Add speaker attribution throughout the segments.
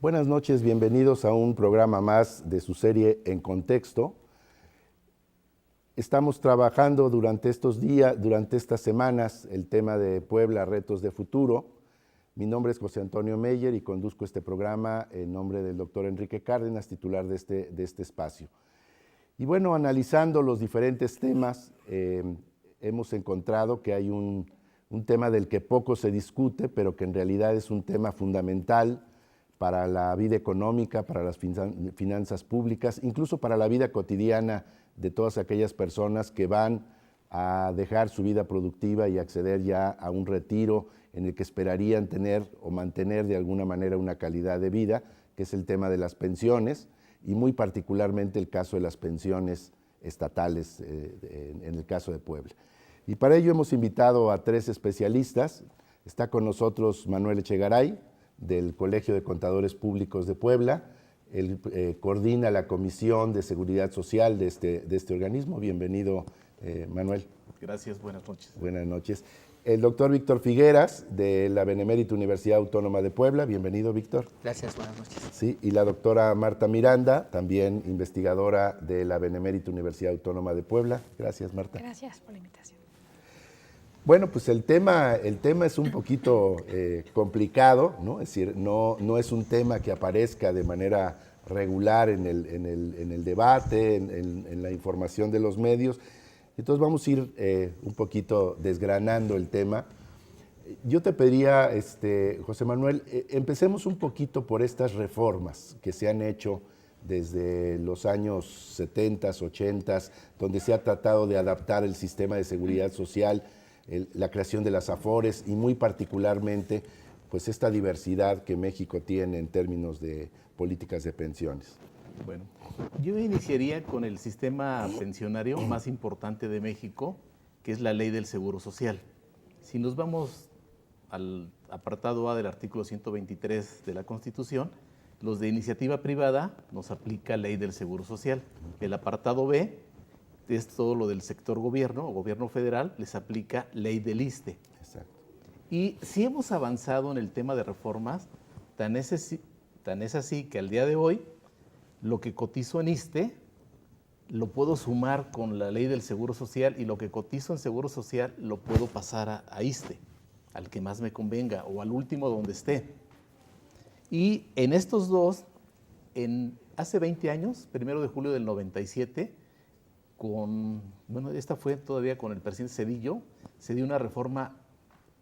Speaker 1: Buenas noches, bienvenidos a un programa más de su serie En Contexto. Estamos trabajando durante estos días, durante estas semanas, el tema de Puebla, retos de futuro. Mi nombre es José Antonio Meyer y conduzco este programa en nombre del doctor Enrique Cárdenas, titular de este espacio. Y bueno, analizando los diferentes temas, hemos encontrado que hay un tema del que poco se discute, pero que en realidad es un tema fundamental para la vida económica, para las finanzas públicas, incluso para la vida cotidiana de todas aquellas personas que van a dejar su vida productiva y acceder ya a un retiro en el que esperarían tener o mantener de alguna manera una calidad de vida, que es el tema de las pensiones, y muy particularmente el caso de las pensiones estatales en el caso de Puebla. Y para ello hemos invitado a tres especialistas. Está con nosotros Manuel Echegaray, del Colegio de Contadores Públicos de Puebla. Él coordina la Comisión de Seguridad Social de este organismo. Bienvenido, Manuel.
Speaker 2: Gracias, buenas noches.
Speaker 1: Buenas noches. El doctor Víctor Figueras, de la Benemérita Universidad Autónoma de Puebla. Bienvenido, Víctor.
Speaker 3: Gracias, buenas noches.
Speaker 1: Sí, y la doctora Marta Miranda, también investigadora de la Benemérita Universidad Autónoma de Puebla. Gracias, Marta.
Speaker 4: Gracias por la invitación.
Speaker 1: Bueno, pues el tema es un poquito complicado, ¿no? Es decir, no es un tema que aparezca de manera regular en el debate, en la información de los medios. Entonces vamos a ir un poquito desgranando el tema. Yo te pediría, José Manuel, empecemos un poquito por estas reformas que se han hecho desde los años 70, 80, donde se ha tratado de adaptar el sistema de seguridad social, la creación de las AFORES y muy particularmente pues esta diversidad que México tiene en términos de políticas de pensiones.
Speaker 2: Bueno, yo iniciaría con el sistema pensionario más importante de México, que es la Ley del Seguro Social. Si nos vamos al apartado A del artículo 123 de la Constitución, los de iniciativa privada nos aplica Ley del Seguro Social. El apartado B es todo lo del sector gobierno o gobierno federal, les aplica Ley del ISSSTE.
Speaker 1: Exacto.
Speaker 2: Y si hemos avanzado en el tema de reformas, tan es así que al día de hoy lo que cotizo en ISSSTE lo puedo sumar con la Ley del Seguro Social y lo que cotizo en Seguro Social lo puedo pasar a ISSSTE, al que más me convenga o al último donde esté. Y en estos dos, hace 20 años, 1 de julio del 97, esta fue todavía con el presidente Zedillo, se dio una reforma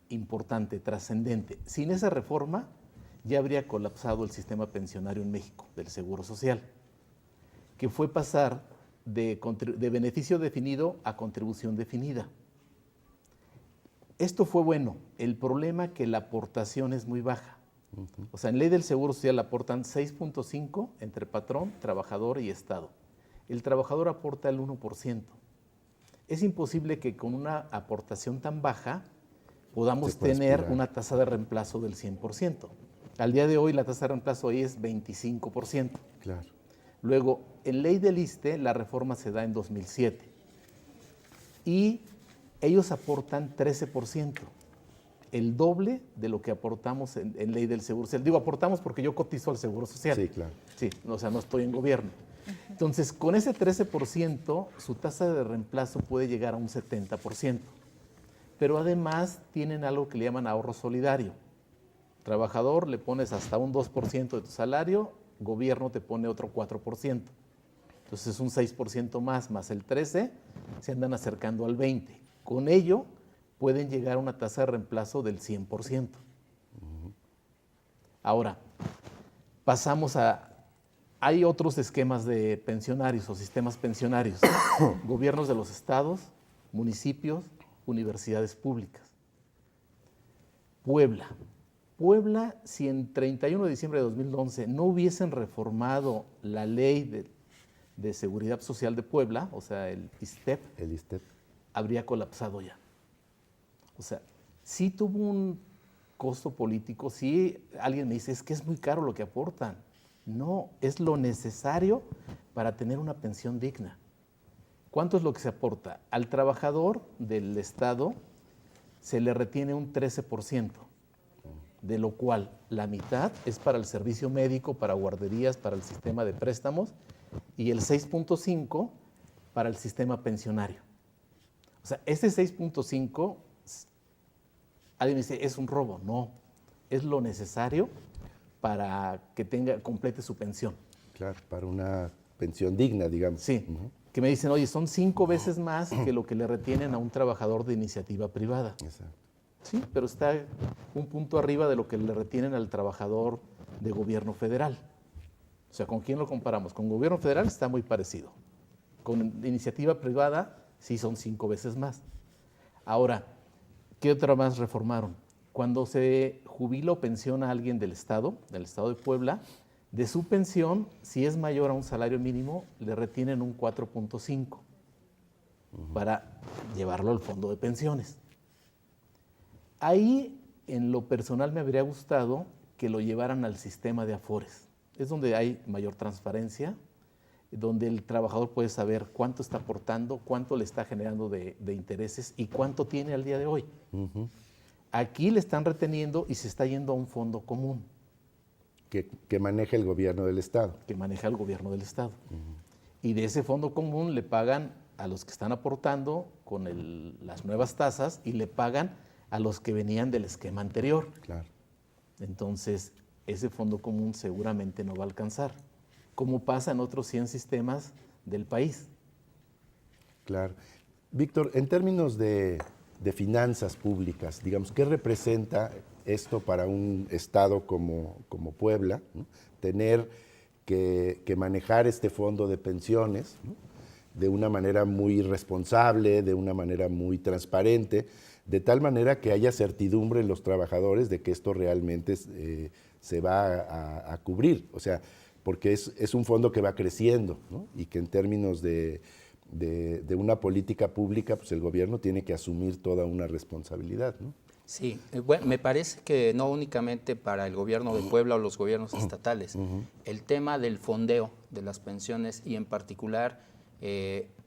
Speaker 2: importante, trascendente. Sin esa reforma ya habría colapsado el sistema pensionario en México, del Seguro Social, que fue pasar de beneficio definido a contribución definida. Esto fue bueno. El problema es que la aportación es muy baja. O sea, en Ley del Seguro Social aportan 6.5 entre patrón, trabajador y Estado. El trabajador aporta el 1%. Es imposible que con una aportación tan baja podamos tener una tasa de reemplazo del 100%. Al día de hoy la tasa de reemplazo ahí es 25%.
Speaker 1: Claro.
Speaker 2: Luego, en Ley del ISSSTE la reforma se da en 2007 y ellos aportan 13%, el doble de lo que aportamos en Ley del Seguro Social. Digo, aportamos porque yo cotizo al Seguro Social.
Speaker 1: Sí, claro.
Speaker 2: Sí, o sea, no estoy en gobierno. Entonces, con ese 13%, su tasa de reemplazo puede llegar a un 70%. Pero además tienen algo que le llaman ahorro solidario. Trabajador le pones hasta un 2% de tu salario, gobierno te pone otro 4%. Entonces es un 6% más el 13%, se andan acercando al 20%. Con ello pueden llegar a una tasa de reemplazo del 100%. Ahora, pasamos hay otros esquemas de pensionarios o sistemas pensionarios, gobiernos de los estados, municipios, universidades públicas. Puebla, si en 31 de diciembre de 2011 no hubiesen reformado la ley de seguridad social de Puebla, o sea, el ISSSTEP, habría colapsado ya. O sea, sí tuvo un costo político, sí alguien me dice, es que es muy caro lo que aportan. No, es lo necesario para tener una pensión digna. ¿Cuánto es lo que se aporta? Al trabajador del Estado se le retiene un 13%. de lo cual la mitad es para el servicio médico, para guarderías, para el sistema de préstamos, y el 6.5 para el sistema pensionario. O sea, ese 6.5, alguien dice, es un robo. No, es lo necesario para que complete su pensión.
Speaker 1: Claro, para una pensión digna, digamos.
Speaker 2: Sí, que me dicen, oye, son 5 veces más que lo que le retienen a un trabajador de iniciativa privada.
Speaker 1: Exacto.
Speaker 2: Sí, pero está un punto arriba de lo que le retienen al trabajador de gobierno federal. O sea, ¿con quién lo comparamos? Con gobierno federal está muy parecido. Con iniciativa privada sí son 5 veces más. Ahora, ¿qué otra más reformaron? Cuando se jubila o pensiona a alguien del Estado de Puebla, de su pensión, si es mayor a un salario mínimo, le retienen un 4.5 para llevarlo al fondo de pensiones. Ahí, en lo personal, me habría gustado que lo llevaran al sistema de Afores. Es donde hay mayor transparencia, donde el trabajador puede saber cuánto está aportando, cuánto le está generando de intereses y cuánto tiene al día de hoy. Aquí le están reteniendo y se está yendo a un fondo común.
Speaker 1: Que maneja el gobierno del Estado.
Speaker 2: Que maneja el gobierno del Estado. Y de ese fondo común le pagan a los que están aportando con las nuevas tasas y le pagan a los que venían del esquema anterior.
Speaker 1: Claro.
Speaker 2: Entonces, ese fondo común seguramente no va a alcanzar, como pasa en otros 100 sistemas del país.
Speaker 1: Claro. Víctor, en términos de finanzas públicas, digamos, ¿qué representa esto para un estado como Puebla, ¿no? Tener que manejar este fondo de pensiones, ¿no? De una manera muy responsable, de una manera muy transparente, de tal manera que haya certidumbre en los trabajadores de que esto realmente se va a cubrir? O sea, porque es un fondo que va creciendo, ¿no? Y que en términos de una política pública, pues el gobierno tiene que asumir toda una responsabilidad, ¿no?
Speaker 3: Sí, bueno, me parece que no únicamente para el gobierno de Puebla o los gobiernos estatales, el tema del fondeo de las pensiones y en particular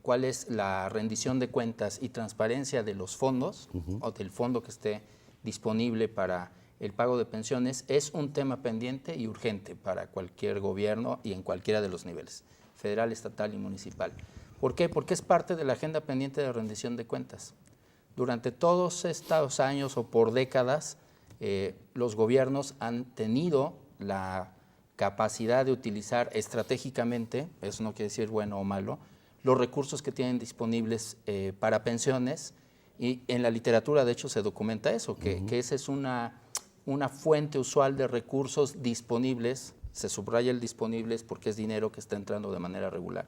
Speaker 3: cuál es la rendición de cuentas y transparencia de los fondos o del fondo que esté disponible para el pago de pensiones es un tema pendiente y urgente para cualquier gobierno y en cualquiera de los niveles, federal, estatal y municipal. ¿Por qué? Porque es parte de la agenda pendiente de rendición de cuentas. Durante todos estos años o por décadas, los gobiernos han tenido la capacidad de utilizar estratégicamente, eso no quiere decir bueno o malo, los recursos que tienen disponibles para pensiones, y en la literatura de hecho se documenta eso, que esa es una fuente usual de recursos disponibles, se subraya el disponibles porque es dinero que está entrando de manera regular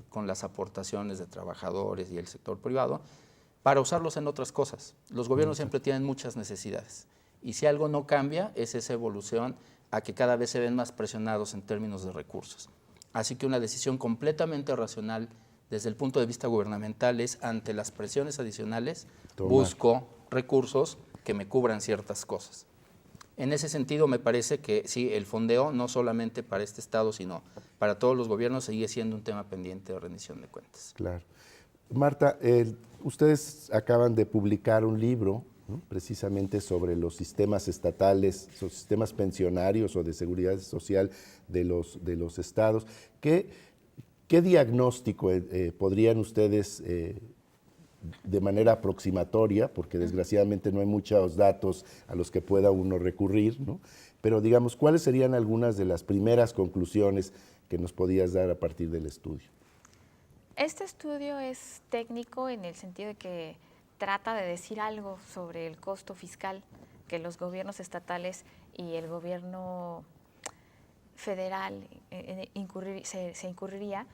Speaker 3: con las aportaciones de trabajadores y el sector privado, para usarlos en otras cosas. Los gobiernos siempre tienen muchas necesidades y si algo no cambia es esa evolución a que cada vez se ven más presionados en términos de recursos. Así que una decisión completamente racional desde el punto de vista gubernamental es, ante las presiones adicionales, busco recursos que me cubran ciertas cosas. En ese sentido, me parece que sí, el fondeo, no solamente para este estado, sino para todos los gobiernos, sigue siendo un tema pendiente de rendición de cuentas.
Speaker 1: Claro. Marta, ustedes acaban de publicar un libro, ¿no? Precisamente sobre los sistemas estatales, los sistemas pensionarios o de seguridad social de los estados. ¿Qué diagnóstico podrían ustedes, de manera aproximatoria, porque desgraciadamente no hay muchos datos a los que pueda uno recurrir, ¿no? Pero digamos, ¿cuáles serían algunas de las primeras conclusiones que nos podías dar a partir del estudio?
Speaker 4: Este estudio es técnico en el sentido de que trata de decir algo sobre el costo fiscal que los gobiernos estatales y el gobierno federal se incurriría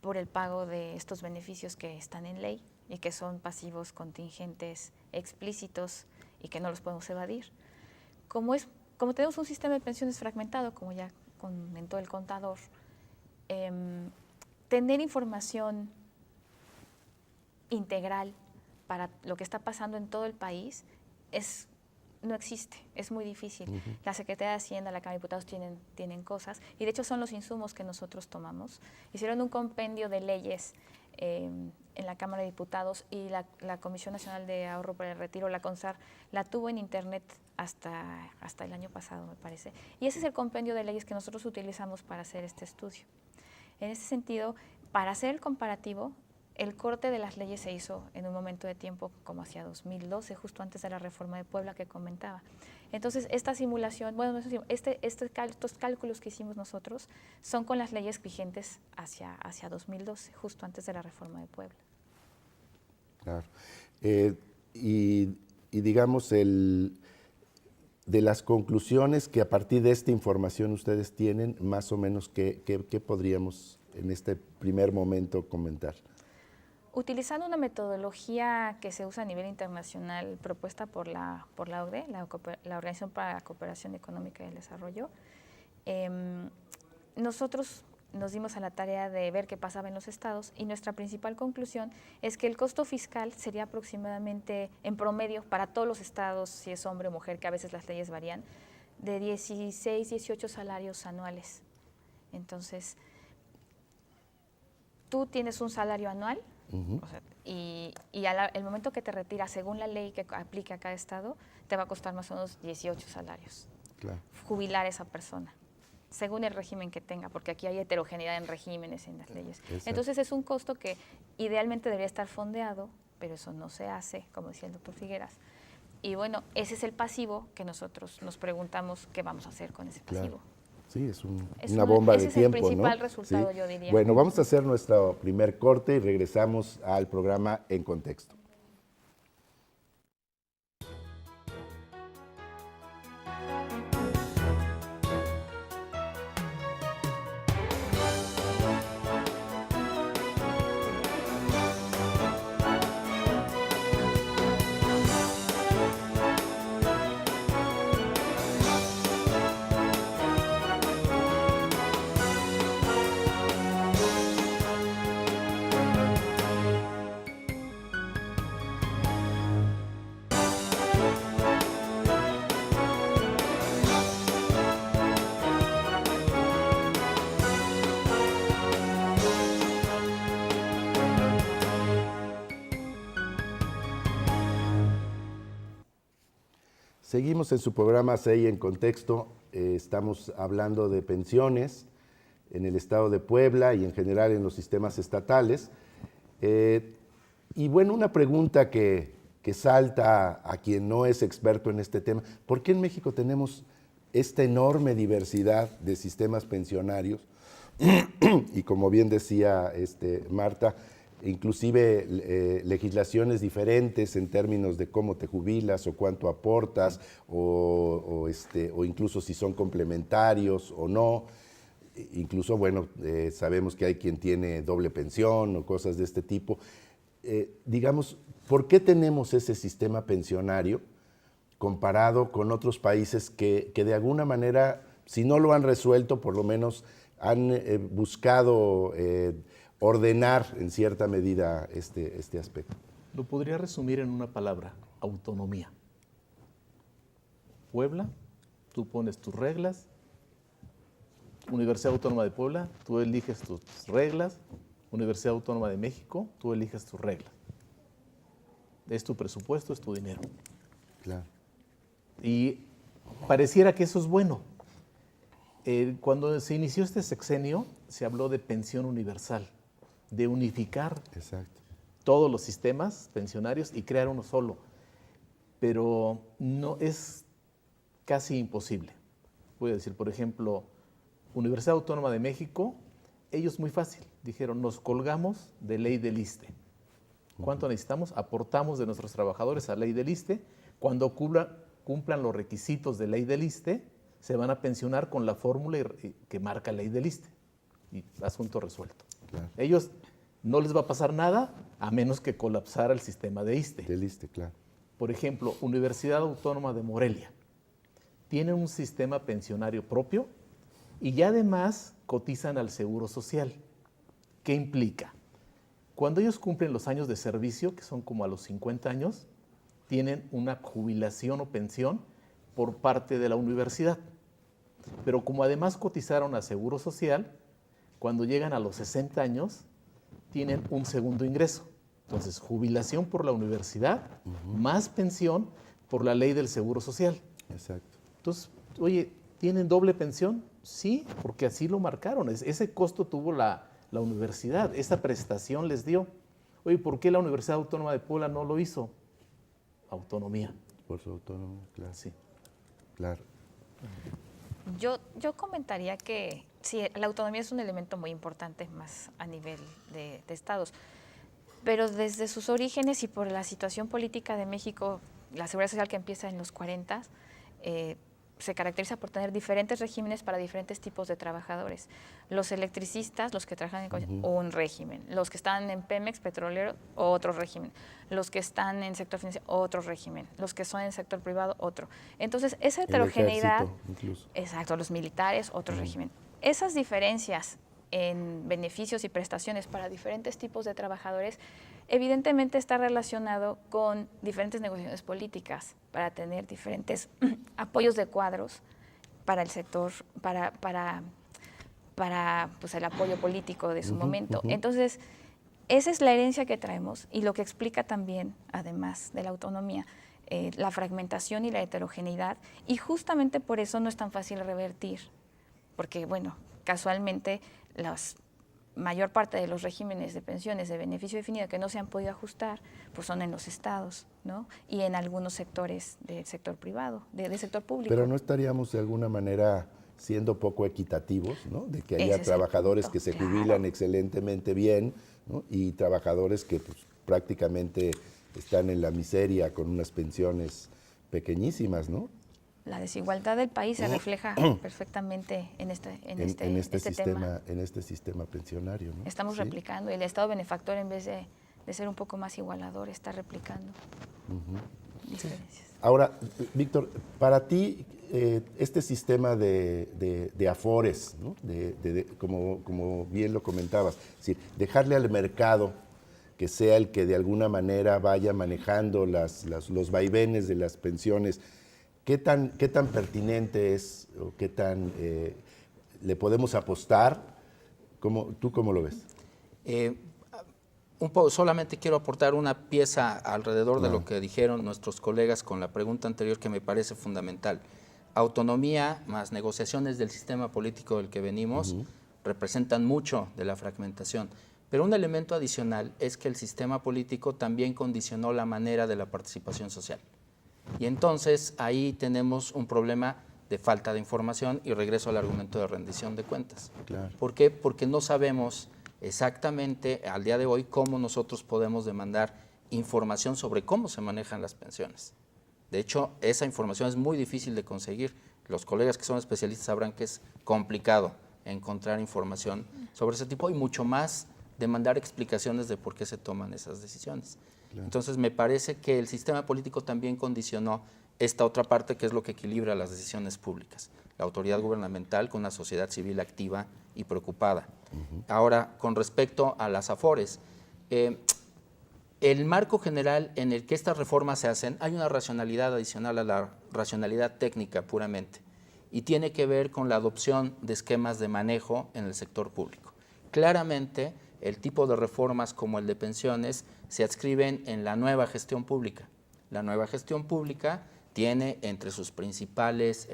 Speaker 4: por el pago de estos beneficios que están en ley y que son pasivos contingentes explícitos y que no los podemos evadir. Como tenemos un sistema de pensiones fragmentado, como ya comentó el contador, tener información integral para lo que está pasando en todo el país no existe, es muy difícil. La Secretaría de Hacienda, la Cámara de Diputados tienen cosas, y de hecho son los insumos que nosotros tomamos. Hicieron un compendio de leyes en la Cámara de Diputados y la Comisión Nacional de Ahorro para el Retiro, la CONSAR, la tuvo en internet hasta el año pasado, me parece. Y ese es el compendio de leyes que nosotros utilizamos para hacer este estudio. En ese sentido, para hacer el comparativo, el corte de las leyes se hizo en un momento de tiempo como hacia 2012, justo antes de la reforma de Puebla que comentaba. Entonces, esta simulación, bueno, estos cálculos que hicimos nosotros son con las leyes vigentes hacia 2012, justo antes de la reforma de Puebla.
Speaker 1: Claro. Y digamos, de las conclusiones que a partir de esta información ustedes tienen, más o menos, ¿qué podríamos en este primer momento comentar?
Speaker 4: Utilizando una metodología que se usa a nivel internacional propuesta por la OCDE, la Organización para la Cooperación Económica y el Desarrollo, nosotros nos dimos a la tarea de ver qué pasaba en los estados y nuestra principal conclusión es que el costo fiscal sería aproximadamente, en promedio, para todos los estados, si es hombre o mujer, que a veces las leyes varían, de 16, 18 salarios anuales. Entonces, tú tienes un salario anual, o sea, y el momento que te retiras, según la ley que aplique a cada estado, te va a costar más o menos 18 salarios. Claro. Jubilar a esa persona, según el régimen que tenga, porque aquí hay heterogeneidad en regímenes, en las leyes. Exacto. Entonces es un costo que idealmente debería estar fondeado, pero eso no se hace, como decía el doctor Figueras. Y bueno, ese es el pasivo que nosotros nos preguntamos qué vamos a hacer con ese pasivo.
Speaker 1: Claro. Sí, es una bomba de tiempo, ¿no? Ese es el
Speaker 4: principal resultado, yo diría.
Speaker 1: Bueno, vamos a hacer nuestro primer corte y regresamos al programa En Contexto. Seguimos en su programa CEI en Contexto. Estamos hablando de pensiones en el estado de Puebla y en general en los sistemas estatales. Y bueno, una pregunta que salta a quien no es experto en este tema: ¿por qué en México tenemos esta enorme diversidad de sistemas pensionarios? Y como bien decía Marta, inclusive legislaciones diferentes en términos de cómo te jubilas o cuánto aportas o incluso si son complementarios o no. Incluso, bueno, sabemos que hay quien tiene doble pensión o cosas de este tipo. Digamos, ¿por qué tenemos ese sistema pensionario comparado con otros países que de alguna manera, si no lo han resuelto, por lo menos han buscado ordenar en cierta medida este aspecto?
Speaker 2: Lo podría resumir en una palabra: autonomía. Puebla, tú pones tus reglas. Universidad Autónoma de Puebla, tú eliges tus reglas. Universidad Autónoma de México, tú eliges tus reglas. Es tu presupuesto, es tu dinero.
Speaker 1: Claro.
Speaker 2: Y pareciera que eso es bueno. Cuando se inició este sexenio, se habló de pensión universal, de unificar todos los sistemas pensionarios y crear uno solo. Pero no es casi imposible. Voy a decir, por ejemplo, Universidad Autónoma de México, ellos muy fácil, dijeron: nos colgamos de ley del ISSSTE. ¿Cuánto necesitamos? Aportamos de nuestros trabajadores a ley del ISSSTE. Cuando cumplan los requisitos de ley del ISSSTE, se van a pensionar con la fórmula que marca ley del ISSSTE. Y asunto resuelto. Claro. Ellos no les va a pasar nada a menos que colapsara el sistema de ISSSTE.
Speaker 1: Del ISSSTE, claro.
Speaker 2: Por ejemplo, Universidad Autónoma de Morelia tiene un sistema pensionario propio y ya además cotizan al Seguro Social. ¿Qué implica? Cuando ellos cumplen los años de servicio, que son como a los 50 años, tienen una jubilación o pensión por parte de la universidad. Pero como además cotizaron a Seguro Social, cuando llegan a los 60 años, tienen un segundo ingreso. Entonces, jubilación por la universidad, más pensión por la ley del Seguro Social.
Speaker 1: Exacto.
Speaker 2: Entonces, oye, ¿tienen doble pensión? Sí, porque así lo marcaron. Ese costo tuvo la universidad, esa prestación les dio. Oye, ¿por qué la Universidad Autónoma de Puebla no lo hizo? Autonomía.
Speaker 1: Por su autonomía, claro.
Speaker 2: Sí.
Speaker 1: Claro.
Speaker 4: Yo comentaría que sí, la autonomía es un elemento muy importante más a nivel de estados, pero desde sus orígenes y por la situación política de México, la seguridad social que empieza en los 40, se caracteriza por tener diferentes regímenes para diferentes tipos de trabajadores. Los electricistas, los que trabajan en un régimen, los que están en Pemex, petrolero, otro régimen, los que están en sector financiero, otro régimen, los que son en sector privado, otro. Entonces, esa heterogeneidad,
Speaker 1: El ejército, incluso.
Speaker 4: exacto, los militares, otro régimen. Esas diferencias en beneficios y prestaciones para diferentes tipos de trabajadores evidentemente está relacionado con diferentes negociaciones políticas para tener diferentes apoyos de cuadros para el sector, para pues, el apoyo político de su momento. Entonces, esa es la herencia que traemos y lo que explica también, además de la autonomía, la fragmentación y la heterogeneidad, y justamente por eso no es tan fácil revertir, porque, bueno, casualmente la mayor parte de los regímenes de pensiones de beneficio definido que no se han podido ajustar, pues son en los estados, ¿no? Y en algunos sectores del sector privado, del sector público.
Speaker 1: Pero no estaríamos de alguna manera siendo poco equitativos, ¿no? De que haya
Speaker 4: Ese es el
Speaker 1: trabajadores
Speaker 4: punto,
Speaker 1: que se
Speaker 4: claro.
Speaker 1: jubilan excelentemente bien, ¿no? Y trabajadores que pues, prácticamente están en la miseria con unas pensiones pequeñísimas, ¿no?
Speaker 4: La desigualdad del país se refleja perfectamente en este tema.
Speaker 1: En este sistema pensionario, ¿no?
Speaker 4: Estamos
Speaker 1: Sí.
Speaker 4: replicando, el Estado benefactor, en vez de ser un poco más igualador, está replicando diferencias.
Speaker 1: Ahora, Víctor, para ti, este sistema de afores, ¿no? Como bien lo comentabas, es decir, dejarle al mercado que sea el que de alguna manera vaya manejando los vaivenes de las pensiones, ¿qué tan pertinente es o qué tan le podemos apostar? ¿Tú cómo lo ves?
Speaker 3: Solamente quiero aportar una pieza alrededor de lo que dijeron nuestros colegas con la pregunta anterior que me parece fundamental. Autonomía más negociaciones del sistema político del que venimos representan mucho de la fragmentación. Pero un elemento adicional es que el sistema político también condicionó la manera de la participación social. Y entonces ahí tenemos un problema de falta de información y regreso al argumento de rendición de cuentas.
Speaker 1: Claro.
Speaker 3: ¿Por qué? Porque no sabemos exactamente al día de hoy cómo nosotros podemos demandar información sobre cómo se manejan las pensiones. De hecho, esa información es muy difícil de conseguir. Los colegas que son especialistas sabrán que es complicado encontrar información sobre ese tipo y mucho más demandar explicaciones de por qué se toman esas decisiones. Claro. Entonces, me parece que el sistema político también condicionó esta otra parte que es lo que equilibra las decisiones públicas. La autoridad gubernamental con una sociedad civil activa y preocupada. Ahora, con respecto a las AFORES, el marco general en el que estas reformas se hacen, hay una racionalidad adicional a la racionalidad técnica puramente, y tiene que ver con la adopción de esquemas de manejo en el sector público. Claramente, el tipo de reformas como el de pensiones se adscriben en la nueva gestión pública. La nueva gestión pública tiene entre sus principales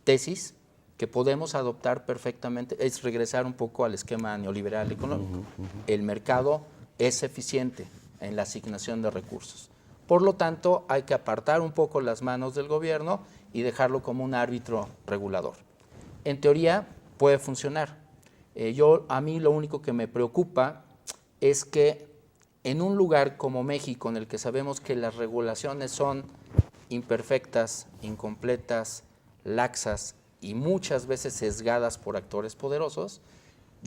Speaker 3: tesis que podemos adoptar perfectamente, es regresar un poco al esquema neoliberal económico. El mercado es eficiente en la asignación de recursos. Por lo tanto, hay que apartar un poco las manos del gobierno y dejarlo como un árbitro regulador. En teoría, puede funcionar. A mí lo único que me preocupa es que en un lugar como México, en el que sabemos que las regulaciones son imperfectas, incompletas, laxas y muchas veces sesgadas por actores poderosos,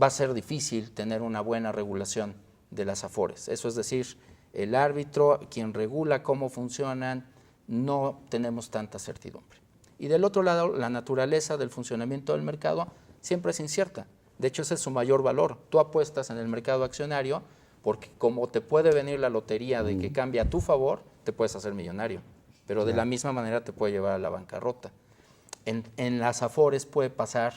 Speaker 3: va a ser difícil tener una buena regulación de las AFORES. Eso es decir, el árbitro, quien regula cómo funcionan, no tenemos tanta certidumbre. Y del otro lado, la naturaleza del funcionamiento del mercado siempre es incierta. De hecho, ese es su mayor valor. Tú apuestas en el mercado accionario porque como te puede venir la lotería de que cambie a tu favor, te puedes hacer millonario. Pero de la misma manera te puede llevar a la bancarrota. En las AFORES puede pasar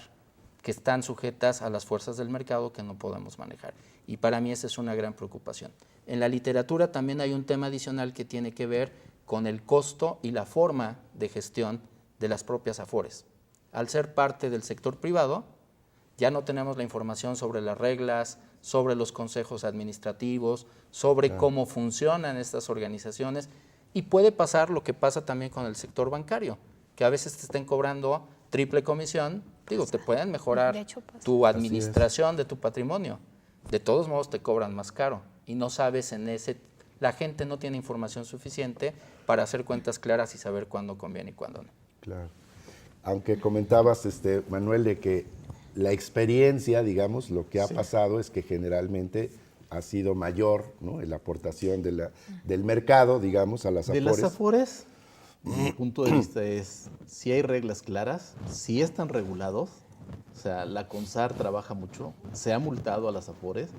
Speaker 3: que están sujetas a las fuerzas del mercado que no podemos manejar. Y para mí esa es una gran preocupación. En la literatura también hay un tema adicional que tiene que ver con el costo y la forma de gestión de las propias Afores. Al ser parte del sector privado, ya no tenemos la información sobre las reglas, sobre los consejos administrativos, sobre cómo funcionan estas organizaciones, y puede pasar lo que pasa también con el sector bancario, que a veces te estén cobrando triple comisión, digo, te pueden mejorar tu administración de tu patrimonio, de todos modos te cobran más caro y no sabes la gente no tiene información suficiente para hacer cuentas claras y saber cuándo conviene y cuándo no. Claro.
Speaker 1: Aunque comentabas, Manuel, de que la experiencia, digamos, lo que ha pasado es que generalmente ha sido mayor, ¿no?, la aportación del mercado, digamos, a las Afores.
Speaker 2: De las Afores, mi punto de vista es, si hay reglas claras, si están regulados, o sea, la CONSAR trabaja mucho, se ha multado a las Afores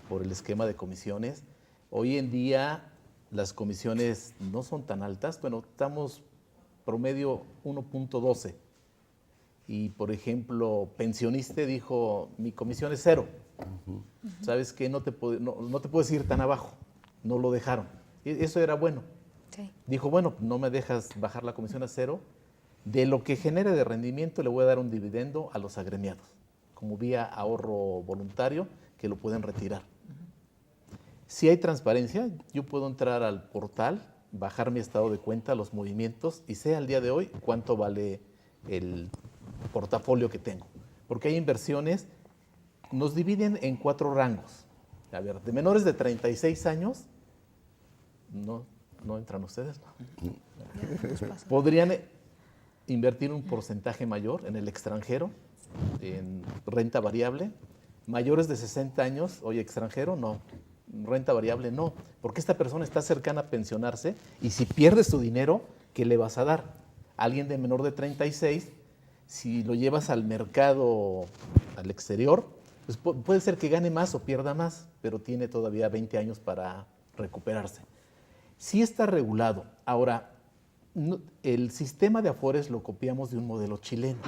Speaker 2: por el esquema de comisiones. Hoy en día las comisiones no son tan altas, bueno, estamos promedio 1.12. Y, por ejemplo, pensionista dijo, mi comisión es 0. ¿Sabes qué? No te puedes ir tan abajo. No lo dejaron. Eso era bueno. Sí. Dijo, bueno, no me dejas bajar la comisión a 0. De lo que genere de rendimiento le voy a dar un dividendo a los agremiados, como vía ahorro voluntario, que lo pueden retirar. Si hay transparencia, yo puedo entrar al portal, bajar mi estado de cuenta, los movimientos, y sé al día de hoy cuánto vale el portafolio que tengo. Porque hay inversiones, nos dividen en 4 rangos. A ver, de menores de 36 años, no entran ustedes, ¿no? Podrían invertir un porcentaje mayor en el extranjero, en renta variable. Mayores de 60 años, oye, extranjero, no. Renta variable, no. Porque esta persona está cercana a pensionarse y si pierdes tu dinero, ¿qué le vas a dar? Alguien de menor de 36, si lo llevas al mercado, al exterior, pues puede ser que gane más o pierda más, pero tiene todavía 20 años para recuperarse. Sí está regulado. Ahora, el sistema de Afores lo copiamos de un modelo chileno.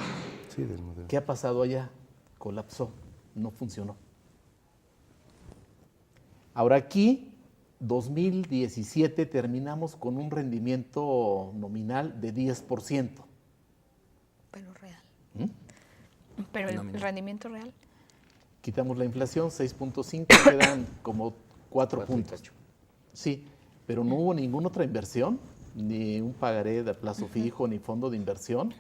Speaker 1: Sí, del modelo.
Speaker 2: ¿Qué ha pasado allá? Colapsó, no funcionó. Ahora aquí, 2017, terminamos con un rendimiento nominal de 10%.
Speaker 4: Pero real. Pero el rendimiento real.
Speaker 2: Quitamos la inflación, 6.5, quedan como 4 puntos. Sí, pero no hubo ninguna otra inversión, ni un pagaré de plazo fijo, ni fondo de inversión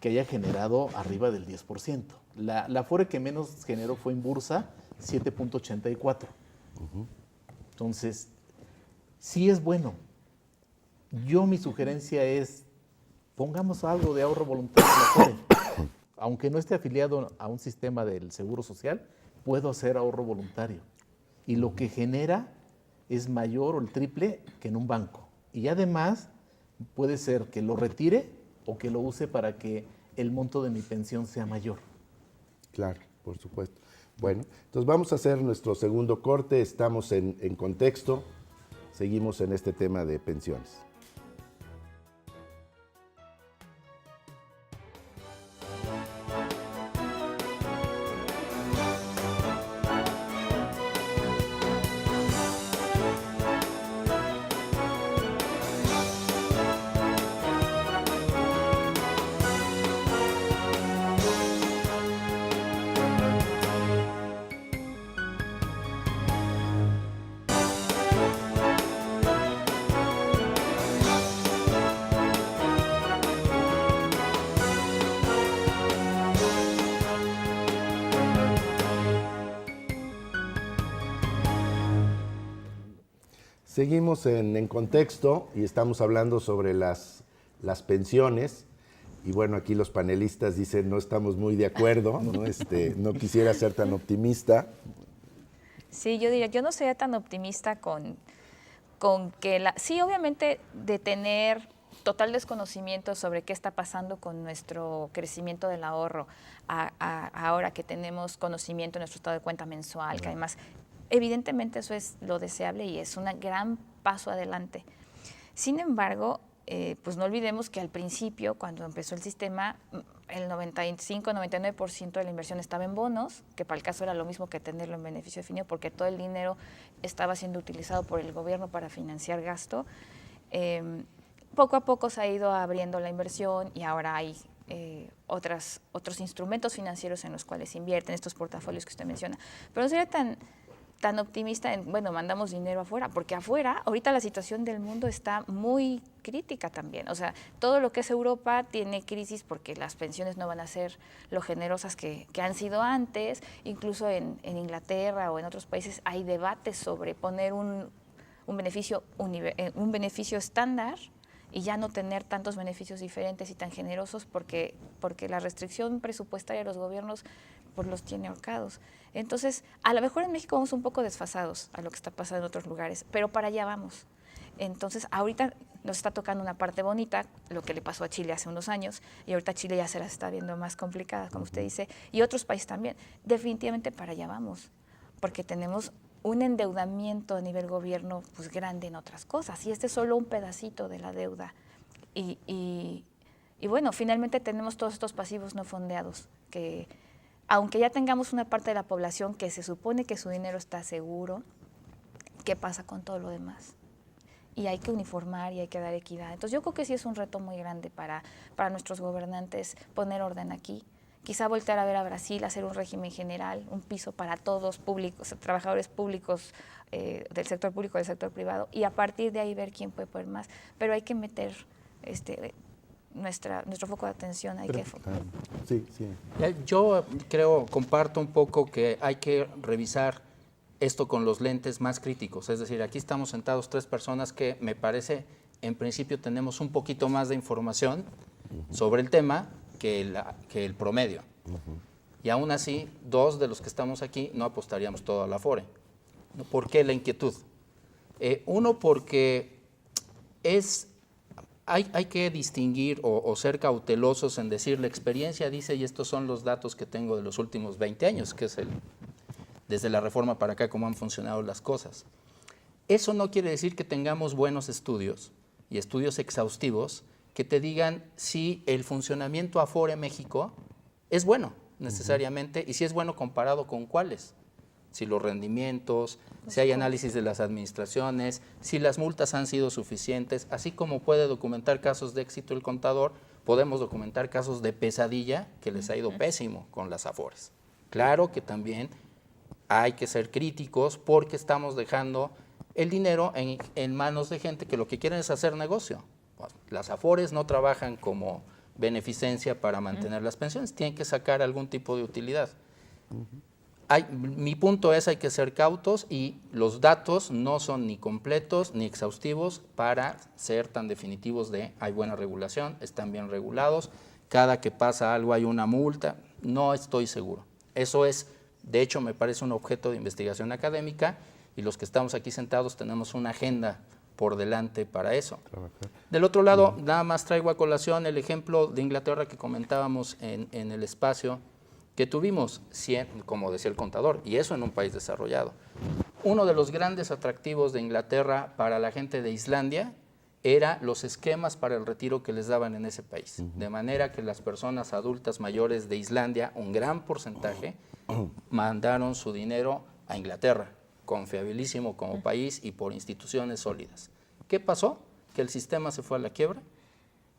Speaker 2: que haya generado arriba del 10%. La Afore que menos generó fue en Bursa, 7.84. Entonces, sí es bueno. Mi sugerencia es, pongamos algo de ahorro voluntario en la Afore. Aunque no esté afiliado a un sistema del Seguro Social, puedo hacer ahorro voluntario. Y lo que genera es mayor o el triple que en un banco. Y además, puede ser que lo retire o que lo use para que el monto de mi pensión sea mayor.
Speaker 1: Claro, por supuesto. Bueno, entonces vamos a hacer nuestro segundo corte. Estamos en contexto. Seguimos en este tema de pensiones. Seguimos en contexto y estamos hablando sobre las pensiones. Y bueno, aquí los panelistas dicen no estamos muy de acuerdo, ¿no? No quisiera ser tan optimista.
Speaker 4: Sí, yo diría, yo no sería tan optimista con que sí, obviamente, de tener total desconocimiento sobre qué está pasando con nuestro crecimiento del ahorro, ahora que tenemos conocimiento en nuestro estado de cuenta mensual, que además, evidentemente eso es lo deseable y es un gran paso adelante. Sin embargo, pues no olvidemos que al principio, cuando empezó el sistema, el 95-99% de la inversión estaba en bonos, que para el caso era lo mismo que tenerlo en beneficio definido, porque todo el dinero estaba siendo utilizado por el gobierno para financiar gasto. poco a poco se ha ido abriendo la inversión y ahora hay otros instrumentos financieros en los cuales se invierten estos portafolios que usted menciona. Pero no sería tan optimista en, bueno, mandamos dinero afuera, porque afuera, ahorita la situación del mundo está muy crítica también. O sea, todo lo que es Europa tiene crisis porque las pensiones no van a ser lo generosas que han sido antes. Incluso en Inglaterra o en otros países hay debates sobre poner un beneficio estándar y ya no tener tantos beneficios diferentes y tan generosos porque la restricción presupuestaria de los gobiernos pues los tiene ahorcados. Entonces, a lo mejor en México vamos un poco desfasados a lo que está pasando en otros lugares, pero para allá vamos. Entonces, ahorita nos está tocando una parte bonita, lo que le pasó a Chile hace unos años, y ahorita Chile ya se las está viendo más complicadas, como usted dice, y otros países también. Definitivamente para allá vamos, porque tenemos un endeudamiento a nivel gobierno pues grande en otras cosas, y este es solo un pedacito de la deuda. Y bueno, finalmente tenemos todos estos pasivos no fondeados, que aunque ya tengamos una parte de la población que se supone que su dinero está seguro, ¿qué pasa con todo lo demás? Y hay que uniformar y hay que dar equidad. Entonces yo creo que sí es un reto muy grande para nuestros gobernantes poner orden aquí. Quizá voltear a ver a Brasil, hacer un régimen general, un piso para todos, públicos, trabajadores públicos del sector público, del sector privado, y a partir de ahí ver quién puede poner más. Pero hay que meter nuestro foco de atención.
Speaker 1: Sí.
Speaker 3: Yo comparto un poco que hay que revisar esto con los lentes más críticos. Es decir, aquí estamos sentados 3 personas que me parece, en principio tenemos un poquito más de información sobre el tema que el promedio. Y aún así, 2 de los que estamos aquí no apostaríamos todo a la Afore. ¿Por qué la inquietud? Uno, porque hay que distinguir o ser cautelosos en decir la experiencia dice, y estos son los datos que tengo de los últimos 20 años, que es desde la reforma para acá, cómo han funcionado las cosas. Eso no quiere decir que tengamos buenos estudios y estudios exhaustivos que te digan si el funcionamiento Afore México es bueno necesariamente y si es bueno comparado con cuáles. Si los rendimientos, si hay análisis de las administraciones, si las multas han sido suficientes, así como puede documentar casos de éxito el contador, podemos documentar casos de pesadilla que les ha ido pésimo con las Afores. Claro que también hay que ser críticos porque estamos dejando el dinero en manos de gente que lo que quieren es hacer negocio. Las Afores no trabajan como beneficencia para mantener las pensiones, tienen que sacar algún tipo de utilidad. Mi punto es hay que ser cautos y los datos no son ni completos ni exhaustivos para ser tan definitivos de hay buena regulación, están bien regulados, cada que pasa algo hay una multa, no estoy seguro. Eso es, de hecho, me parece un objeto de investigación académica y los que estamos aquí sentados tenemos una agenda por delante para eso. Del otro lado, nada más traigo a colación el ejemplo de Inglaterra que comentábamos en el espacio que tuvimos, como decía el contador, y eso en un país desarrollado. Uno de los grandes atractivos de Inglaterra para la gente de Islandia era los esquemas para el retiro que les daban en ese país. De manera que las personas adultas mayores de Islandia, un gran porcentaje, mandaron su dinero a Inglaterra, confiabilísimo como país y por instituciones sólidas. ¿Qué pasó? Que el sistema se fue a la quiebra,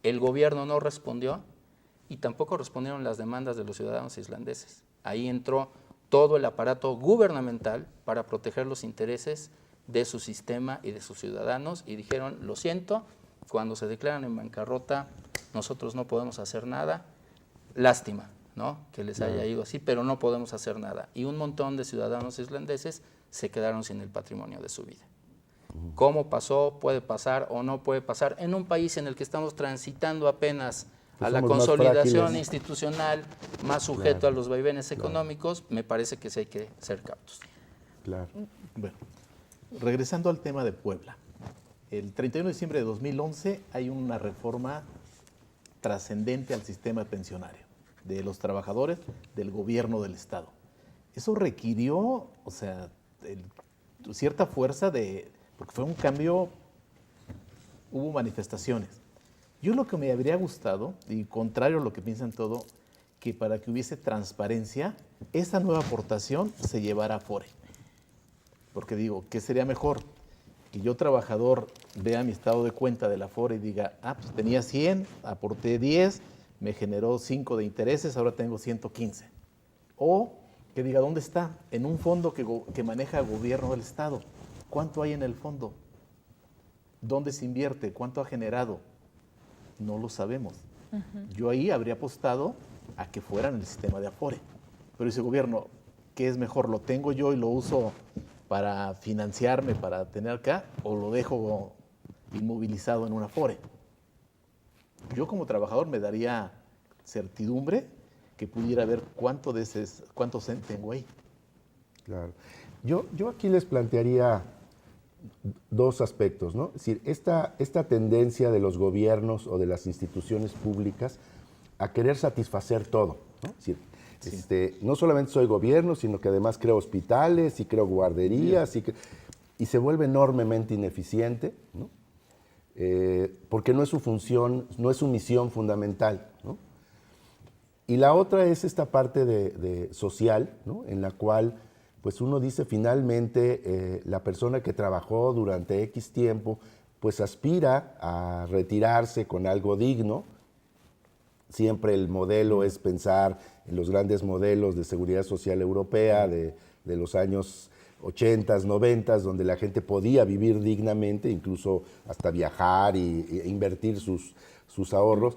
Speaker 3: el gobierno no respondió y tampoco respondieron las demandas de los ciudadanos islandeses. Ahí entró todo el aparato gubernamental para proteger los intereses de su sistema y de sus ciudadanos y dijeron, lo siento, cuando se declaran en bancarrota nosotros no podemos hacer nada, lástima, ¿no? Que les haya ido así, pero no podemos hacer nada. Y un montón de ciudadanos islandeses se quedaron sin el patrimonio de su vida. ¿Cómo pasó? ¿Puede pasar o no puede pasar? En un país en el que estamos transitando apenas a la consolidación institucional, más sujeto a los vaivenes económicos, me parece que sí hay que ser cautos.
Speaker 1: Claro.
Speaker 2: Bueno, regresando al tema de Puebla. El 31 de diciembre de 2011 hay una reforma trascendente al sistema pensionario de los trabajadores del gobierno del Estado. Eso requirió, cierta fuerza porque fue un cambio, hubo manifestaciones. Yo lo que me habría gustado, y contrario a lo que piensan todo, que para que hubiese transparencia, esa nueva aportación se llevara a Afore. Porque digo, ¿qué sería mejor? que yo trabajador vea mi estado de cuenta del Afore y diga, pues tenía 100, aporté 10, me generó 5 de intereses, ahora tengo 115. O que diga, ¿dónde está? En un fondo que maneja el gobierno del Estado. ¿Cuánto hay en el fondo? ¿Dónde se invierte? ¿Cuánto ha generado? No lo sabemos. Yo ahí habría apostado a que fuera en el sistema de Afore. Pero ese gobierno, ¿qué es mejor? ¿Lo tengo yo y lo uso para financiarme, para tener acá, o lo dejo inmovilizado en un Afore? Yo como trabajador me daría certidumbre que pudiera ver cuánto tengo ahí.
Speaker 1: Claro. Yo aquí les plantearía dos aspectos, ¿no? Es decir, esta tendencia de los gobiernos o de las instituciones públicas a querer satisfacer todo, ¿no? Es decir, no solamente soy gobierno, sino que además creo hospitales y creo guarderías y se vuelve enormemente ineficiente, ¿no? Porque no es su función, no es su misión fundamental, ¿no? Y la otra es esta parte de social, ¿no? En la cual pues uno dice finalmente la persona que trabajó durante X tiempo pues aspira a retirarse con algo digno. Siempre el modelo es pensar en los grandes modelos de seguridad social europea de los años 80, 90, donde la gente podía vivir dignamente, incluso hasta viajar e invertir sus ahorros.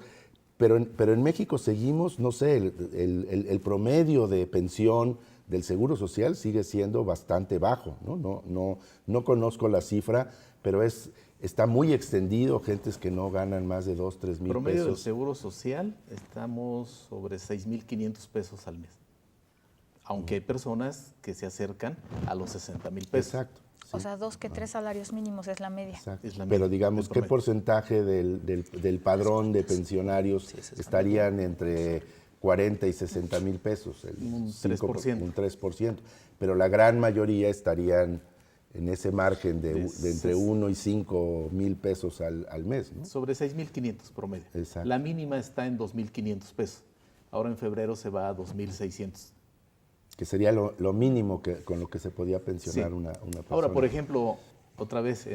Speaker 1: Pero en México seguimos, no sé, el promedio de pensión del Seguro Social sigue siendo bastante bajo, ¿no? No conozco la cifra, pero está muy extendido, gentes que no ganan más de 2, 3 mil pesos.
Speaker 2: Promedio del Seguro Social, estamos sobre 6,500 pesos al mes. Aunque hay personas que se acercan a los 60,000 pesos.
Speaker 1: Exacto.
Speaker 4: Sí. O sea, 2 que 3 salarios mínimos es la media.
Speaker 1: Exacto.
Speaker 2: Es la
Speaker 1: Pero
Speaker 2: media,
Speaker 1: digamos, ¿qué porcentaje del padrón de pensionarios estarían entre 40 y 60,000 pesos?
Speaker 2: Un 3%.
Speaker 1: Un 3%. Pero la gran mayoría estarían en ese margen de entre 1 y 5 mil pesos al mes, ¿no?
Speaker 2: Sobre 6,500 promedio.
Speaker 1: Exacto.
Speaker 2: La mínima está en 2,500 pesos. Ahora en febrero se va a 2,600.
Speaker 1: Que sería lo mínimo con lo que se podía pensionar una persona.
Speaker 2: Ahora, por ejemplo, otra vez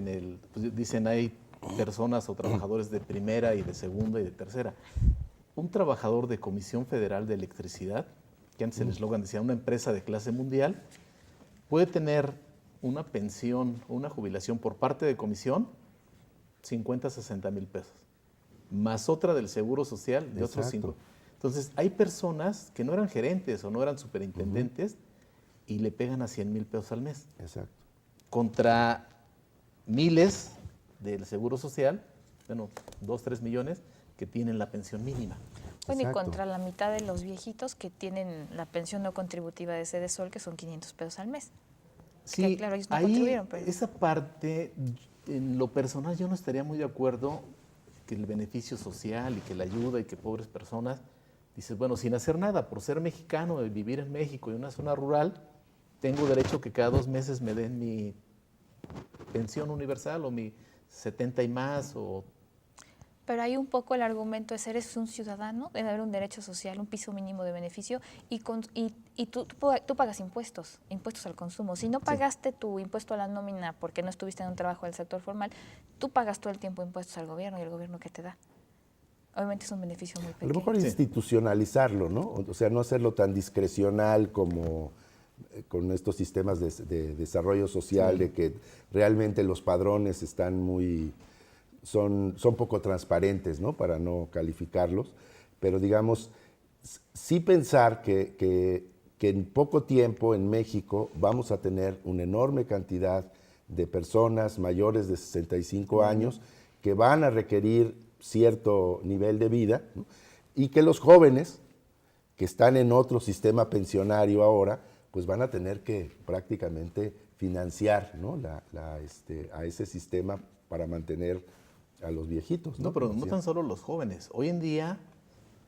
Speaker 2: pues dicen hay personas o trabajadores de primera y de segunda y de tercera. Un trabajador de Comisión Federal de Electricidad, que antes el eslogan decía una empresa de clase mundial, puede tener una pensión o una jubilación por parte de comisión 50, 60 mil pesos, más otra del Seguro Social de otros 5. Entonces, hay personas que no eran gerentes o no eran superintendentes y le pegan a 100 mil pesos al mes.
Speaker 1: Exacto.
Speaker 2: Contra miles del Seguro Social, 2, 3 millones, que tienen la pensión mínima.
Speaker 4: Bueno, y contra la mitad de los viejitos que tienen la pensión no contributiva de Sedesol, que son 500 pesos al mes.
Speaker 2: Sí,
Speaker 4: que, claro, ellos no contribuyeron, pero...
Speaker 2: esa parte, en lo personal, yo no estaría muy de acuerdo que el beneficio social y que la ayuda y que pobres personas, dices, bueno, sin hacer nada, por ser mexicano y vivir en México y en una zona rural, tengo derecho que cada 2 meses me den mi pensión universal o mi 70 y más o...
Speaker 4: Pero hay un poco el argumento es, eres un ciudadano, debe haber un derecho social, un piso mínimo de beneficio y tú pagas impuestos al consumo. Si no pagaste tu impuesto a la nómina porque no estuviste en un trabajo del sector formal, tú pagas todo el tiempo impuestos al gobierno y el gobierno ¿qué te da? Obviamente es un beneficio muy pequeño.
Speaker 1: A lo mejor institucionalizarlo, ¿no? O sea, no hacerlo tan discrecional como con estos sistemas de desarrollo social, de que realmente los padrones están son poco transparentes, ¿no? Para no calificarlos, pero digamos, sí pensar que en poco tiempo en México vamos a tener una enorme cantidad de personas mayores de 65 años que van a requerir cierto nivel de vida, ¿no? Y que los jóvenes que están en otro sistema pensionario ahora, pues van a tener que prácticamente financiar, ¿no? a ese sistema para mantener a los viejitos, ¿no?
Speaker 2: No, pero no tan solo los jóvenes. Hoy en día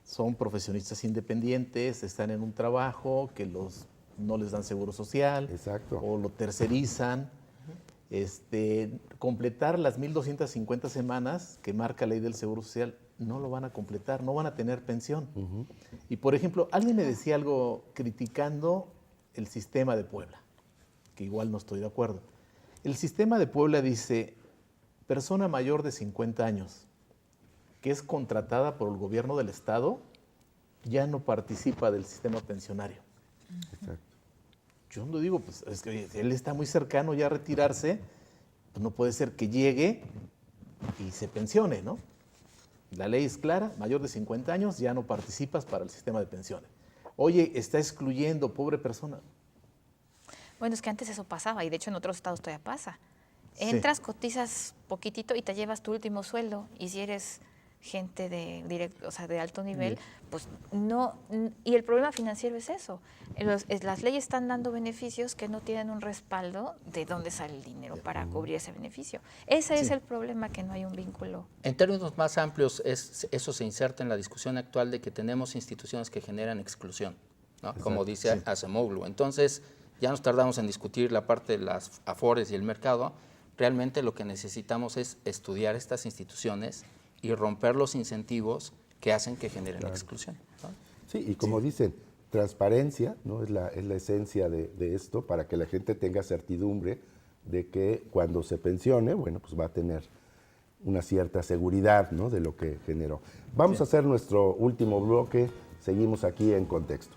Speaker 2: son profesionistas independientes, están en un trabajo que no les dan seguro social.
Speaker 1: Exacto.
Speaker 2: O lo tercerizan. Completar las 1,250 semanas que marca la ley del Seguro Social, no lo van a completar, no van a tener pensión. Y por ejemplo, alguien me decía algo criticando el sistema de Puebla, que igual no estoy de acuerdo. El sistema de Puebla dice, persona mayor de 50 años que es contratada por el gobierno del estado ya no participa del sistema pensionario.
Speaker 1: Exacto.
Speaker 2: Yo no digo, pues es que oye, él está muy cercano ya a retirarse, pues no puede ser que llegue y se pensione, ¿no? La ley es clara, mayor de 50 años ya no participas para el sistema de pensiones. Oye, está excluyendo, pobre persona.
Speaker 4: Bueno, es que antes eso pasaba y de hecho en otros estados todavía pasa.
Speaker 2: Sí.
Speaker 4: Entras, cotizas poquitito y te llevas tu último sueldo y si eres gente o sea, de alto nivel, pues no. Y el problema financiero es eso. Las leyes están dando beneficios que no tienen un respaldo de dónde sale el dinero para cubrir ese beneficio. Ese es el problema, que no hay un vínculo.
Speaker 3: En términos más amplios, eso se inserta en la discusión actual de que tenemos instituciones que generan exclusión, ¿no? Como dice Acemoglu. Entonces, ya nos tardamos en discutir la parte de las afores y el mercado. Realmente lo que necesitamos es estudiar estas instituciones y romper los incentivos que hacen que generen exclusión, ¿no?
Speaker 1: Sí, y como dicen, transparencia, ¿no? Es la esencia de esto, para que la gente tenga certidumbre de que cuando se pensione, bueno, pues va a tener una cierta seguridad, ¿no? De lo que generó. Vamos a hacer nuestro último bloque, seguimos aquí en Contexto.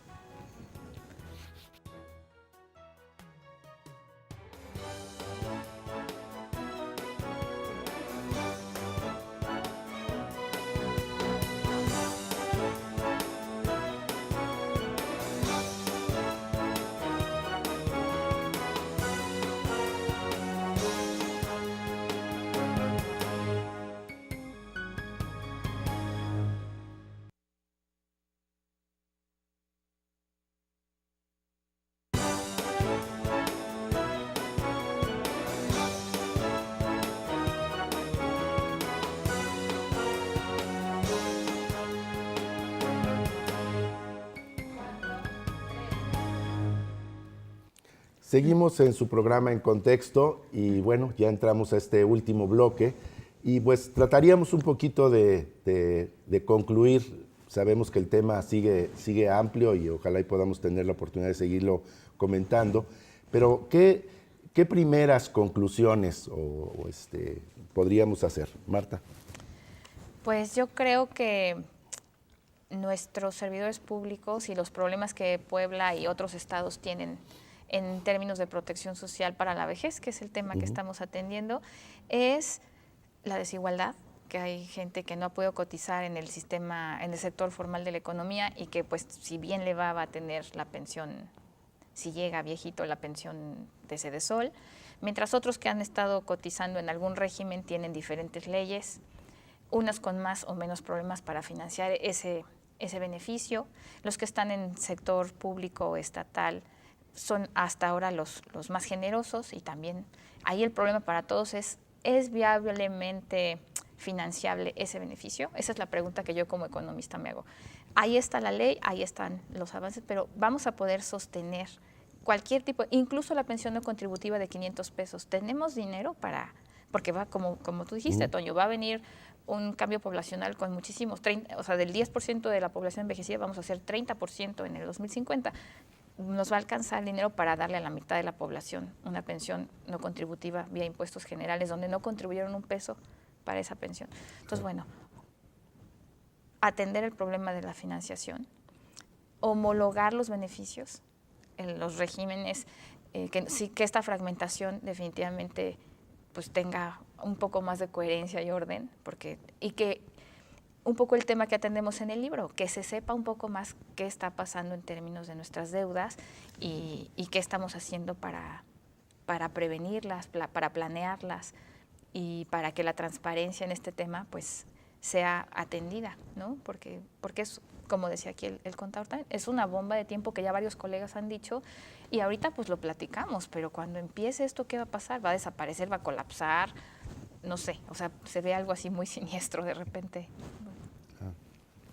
Speaker 1: Seguimos en su programa En Contexto y bueno, ya entramos a este último bloque y pues trataríamos un poquito de concluir. Sabemos que el tema sigue amplio y ojalá y podamos tener la oportunidad de seguirlo comentando, pero ¿qué primeras conclusiones podríamos hacer? Marta.
Speaker 4: Pues yo creo que nuestros servidores públicos y los problemas que Puebla y otros estados tienen en términos de protección social para la vejez, que es el tema que estamos atendiendo, es la desigualdad, que hay gente que no ha podido cotizar en el sistema, en el sector formal de la economía y que pues si bien le va a tener la pensión, si llega viejito, la pensión de Sedesol, mientras otros que han estado cotizando en algún régimen tienen diferentes leyes, unas con más o menos problemas para financiar ese beneficio. Los que están en sector público o estatal son hasta ahora los más generosos y también ahí el problema para todos es viablemente financiable ese beneficio. Esa es la pregunta que yo como economista me hago. Ahí está la ley, ahí están los avances, pero vamos a poder sostener cualquier tipo, incluso la pensión no contributiva de 500 pesos. ¿Tenemos dinero para...? Porque va, como tú dijiste, Toño, va a venir un cambio poblacional con muchísimos, o sea, del 10% de la población envejecida vamos a hacer 30% en el 2050. Nos va a alcanzar el dinero para darle a la mitad de la población una pensión no contributiva vía impuestos generales, donde no contribuyeron un peso para esa pensión. Entonces, bueno, atender el problema de la financiación, homologar los beneficios, en los regímenes, que esta fragmentación definitivamente pues tenga un poco más de coherencia y orden, y que un poco el tema que atendemos en el libro, que se sepa un poco más qué está pasando en términos de nuestras deudas y qué estamos haciendo para prevenirlas, para planearlas y para que la transparencia en este tema pues sea atendida, ¿no? Porque es, como decía aquí el contador también, es una bomba de tiempo que ya varios colegas han dicho y ahorita pues lo platicamos, pero cuando empiece esto, ¿qué va a pasar? ¿Va a desaparecer? ¿Va a colapsar? No sé, o sea, se ve algo así muy siniestro de repente.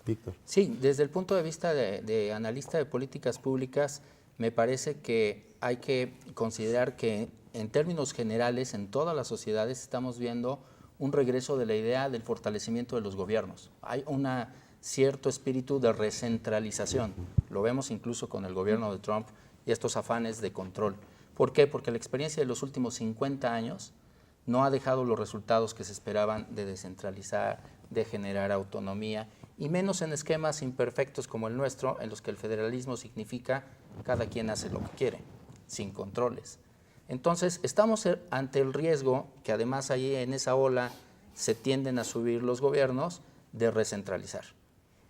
Speaker 1: Víctor.
Speaker 3: Sí, desde el punto de vista de analista de políticas públicas, me parece que hay que considerar que en términos generales en todas las sociedades estamos viendo un regreso de la idea del fortalecimiento de los gobiernos. Hay un cierto espíritu de recentralización, lo vemos incluso con el gobierno de Trump y estos afanes de control. ¿Por qué? Porque la experiencia de los últimos 50 años no ha dejado los resultados que se esperaban de descentralizar, de generar autonomía, y menos en esquemas imperfectos como el nuestro, en los que el federalismo significa cada quien hace lo que quiere, sin controles. Entonces, estamos ante el riesgo, que además ahí en esa ola se tienden a subir los gobiernos, de recentralizar.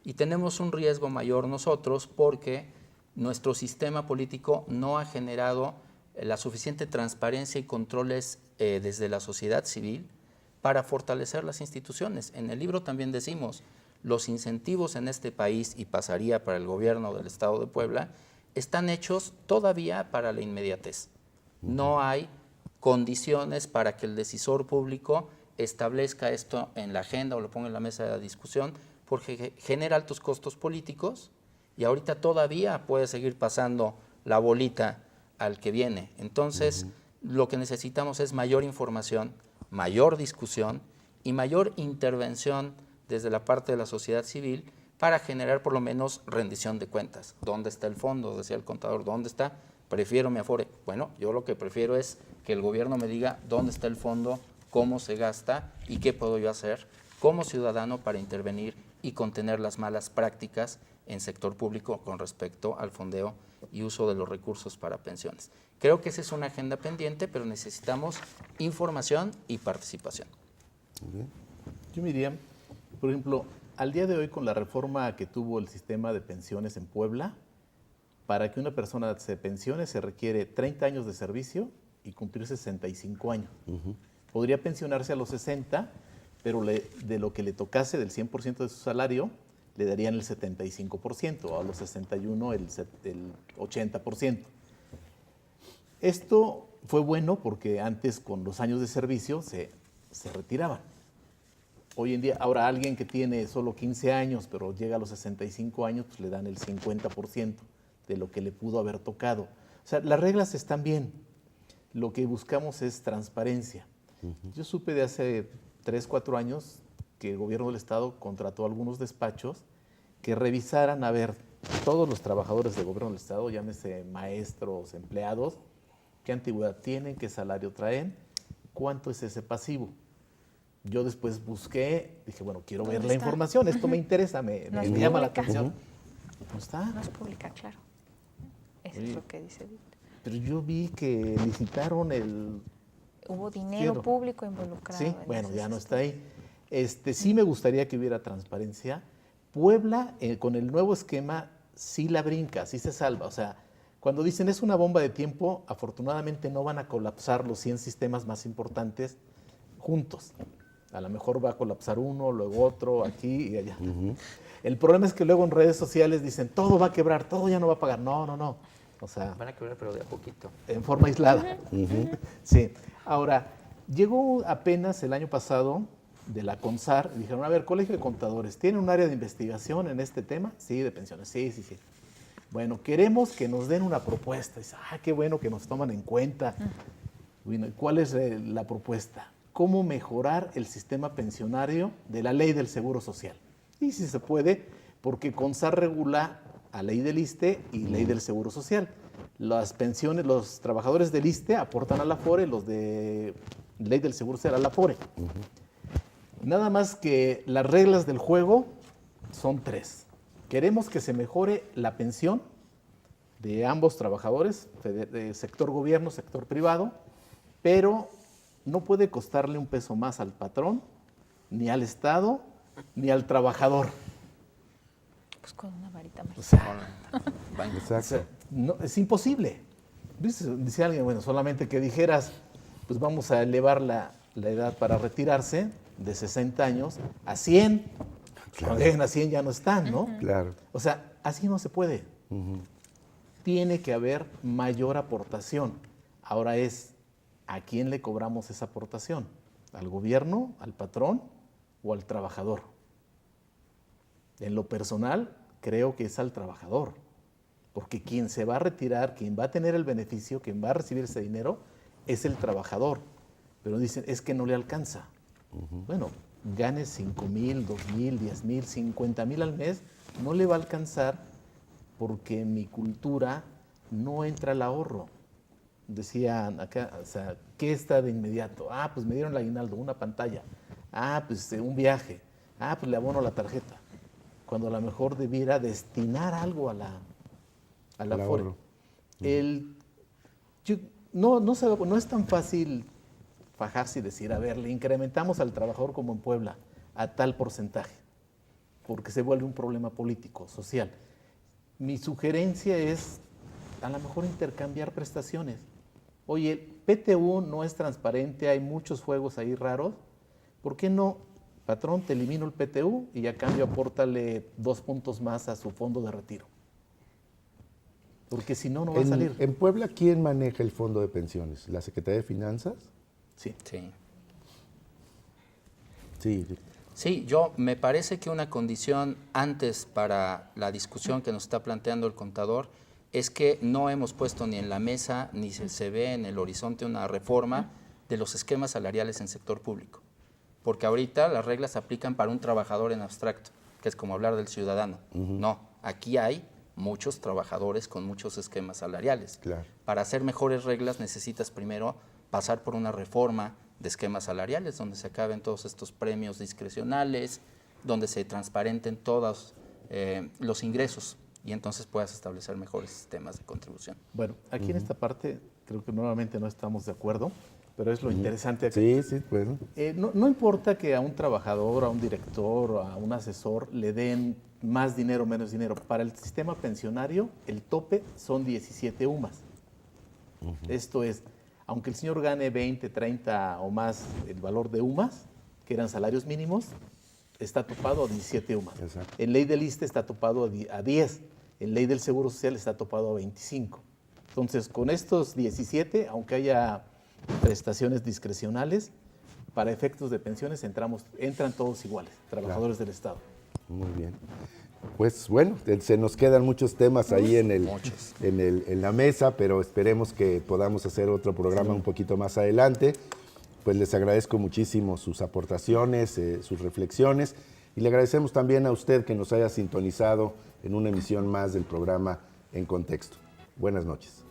Speaker 3: Y tenemos un riesgo mayor nosotros porque nuestro sistema político no ha generado la suficiente transparencia y controles desde la sociedad civil para fortalecer las instituciones. En el libro también decimos, los incentivos en este país, y pasaría para el gobierno del Estado de Puebla, están hechos todavía para la inmediatez. No hay condiciones para que el decisor público establezca esto en la agenda o lo ponga en la mesa de discusión, porque genera altos costos políticos y ahorita todavía puede seguir pasando la bolita al que viene. Entonces, lo que necesitamos es mayor información, mayor discusión y mayor intervención desde la parte de la sociedad civil para generar por lo menos rendición de cuentas. ¿Dónde está el fondo? Decía el contador, ¿dónde está? Prefiero mi Afore. Bueno, yo lo que prefiero es que el gobierno me diga dónde está el fondo, cómo se gasta y qué puedo yo hacer como ciudadano para intervenir y contener las malas prácticas en sector público con respecto al fondeo y uso de los recursos para pensiones. Creo que esa es una agenda pendiente, pero necesitamos información y participación.
Speaker 2: Yo me diría, por ejemplo, al día de hoy con la reforma que tuvo el sistema de pensiones en Puebla, para que una persona se pensione se requiere 30 años de servicio y cumplir 65 años. Podría pensionarse a los 60, pero de lo que le tocase del 100% de su salario, le darían el 75%, a los 61 el 80%. Esto fue bueno porque antes con los años de servicio se retiraban. Hoy en día, ahora alguien que tiene solo 15 años, pero llega a los 65 años, pues le dan el 50% de lo que le pudo haber tocado. O sea, las reglas están bien. Lo que buscamos es transparencia. Yo supe de hace 3, 4 años que el gobierno del Estado contrató a algunos despachos que revisaran, a ver, todos los trabajadores del gobierno del Estado, llámese maestros, empleados, qué antigüedad tienen, qué salario traen, cuánto es ese pasivo. Yo después busqué, dije, bueno, quiero ver la información, esto me interesa, me llama la atención. ¿No está?
Speaker 4: No es pública, claro. Eso es lo que dice Víctor.
Speaker 2: Pero yo vi que licitaron el...
Speaker 4: Hubo dinero público involucrado.
Speaker 2: Sí, bueno, ya no está ahí. Sí me gustaría que hubiera transparencia. Puebla, con el nuevo esquema, sí la brinca, sí se salva. O sea, cuando dicen es una bomba de tiempo, afortunadamente no van a colapsar los 100 sistemas más importantes juntos. A lo mejor va a colapsar uno, luego otro, aquí y allá. El problema es que luego en redes sociales dicen, todo va a quebrar, todo ya no va a pagar. No, no, no. O sea,
Speaker 3: Van a quebrar, pero de a poquito.
Speaker 2: En forma aislada. Sí. Ahora, llegó apenas el año pasado de la CONSAR, y dijeron, a ver, Colegio de Contadores, ¿tiene un área de investigación en este tema? Sí, de pensiones, sí. Bueno, queremos que nos den una propuesta. Dice, qué bueno que nos toman en cuenta. Bueno, ¿cuál es la propuesta? ¿Cómo mejorar el sistema pensionario de la ley del Seguro Social? Y si se puede, porque CONSAR regula a ley del ISSSTE y ley del Seguro Social. Las pensiones, los trabajadores del ISSSTE aportan a la AFORE, los de ley del Seguro Social a la AFORE. Nada más que las reglas del juego son 3. Queremos que se mejore la pensión de ambos trabajadores, de sector gobierno, sector privado, pero no puede costarle un peso más al patrón, ni al Estado, ni al trabajador.
Speaker 4: Pues con una varita mágica.
Speaker 2: O sea,
Speaker 1: Exacto.
Speaker 2: no, es imposible. Dice alguien, bueno, solamente que dijeras, pues vamos a elevar la edad para retirarse de 60 años a 100. Claro. Cuando lleguen a 100 ya no están, ¿no?
Speaker 1: Claro.
Speaker 2: O sea, así no se puede. Tiene que haber mayor aportación. Ahora es, ¿a quién le cobramos esa aportación? ¿Al gobierno, al patrón o al trabajador? En lo personal, creo que es al trabajador, porque quien se va a retirar, quien va a tener el beneficio, quien va a recibir ese dinero, es el trabajador. Pero dicen, es que no le alcanza. Bueno, gane 5,000, 2,000, 10,000, 50,000 al mes, no le va a alcanzar porque en mi cultura no entra el ahorro. decían acá, o sea, ¿qué está de inmediato? Ah, pues me dieron el aguinaldo, una pantalla. Ah, pues un viaje. Ah, pues le abono la tarjeta. Cuando a lo mejor debiera destinar algo al Afore. No es tan fácil fajarse y decir, a ver, le incrementamos al trabajador como en Puebla a tal porcentaje, porque se vuelve un problema político, social. Mi sugerencia es a lo mejor intercambiar prestaciones. Oye, el PTU no es transparente, hay muchos juegos ahí raros. ¿Por qué no, patrón, te elimino el PTU y a cambio apórtale 2 puntos más a su fondo de retiro? Porque si no, no va a salir.
Speaker 1: En Puebla, ¿quién maneja el fondo de pensiones? ¿La Secretaría de Finanzas?
Speaker 2: Sí.
Speaker 3: Sí, yo me parece que una condición antes para la discusión que nos está planteando el contador es que no hemos puesto ni en la mesa ni se ve en el horizonte una reforma de los esquemas salariales en sector público. Porque ahorita las reglas se aplican para un trabajador en abstracto, que es como hablar del ciudadano. No, aquí hay muchos trabajadores con muchos esquemas salariales.
Speaker 1: Claro.
Speaker 3: Para hacer mejores reglas necesitas primero pasar por una reforma de esquemas salariales, donde se acaben todos estos premios discrecionales, donde se transparenten todos los ingresos y entonces puedas establecer mejores sistemas de contribución.
Speaker 2: Bueno, aquí en esta parte creo que nuevamente no estamos de acuerdo, pero es lo interesante aquí.
Speaker 1: Sí, bueno.
Speaker 2: No importa que a un trabajador, a un director, a un asesor le den más dinero o menos dinero. Para el sistema pensionario, el tope son 17 UMAS. Esto es, aunque el señor gane 20, 30 o más el valor de UMAS, que eran salarios mínimos, está topado a 17 UMAS.
Speaker 1: Exacto.
Speaker 2: En ley del ISSSTE está topado a 10. En ley del Seguro Social está topado a 25. Entonces, con estos 17, aunque haya prestaciones discrecionales, para efectos de pensiones entran todos iguales, trabajadores del Estado.
Speaker 1: Muy bien. Pues bueno, se nos quedan muchos temas ahí en la mesa, pero esperemos que podamos hacer otro programa un poquito más adelante. Pues les agradezco muchísimo sus aportaciones, sus reflexiones, y le agradecemos también a usted que nos haya sintonizado en una emisión más del programa En Contexto. Buenas noches.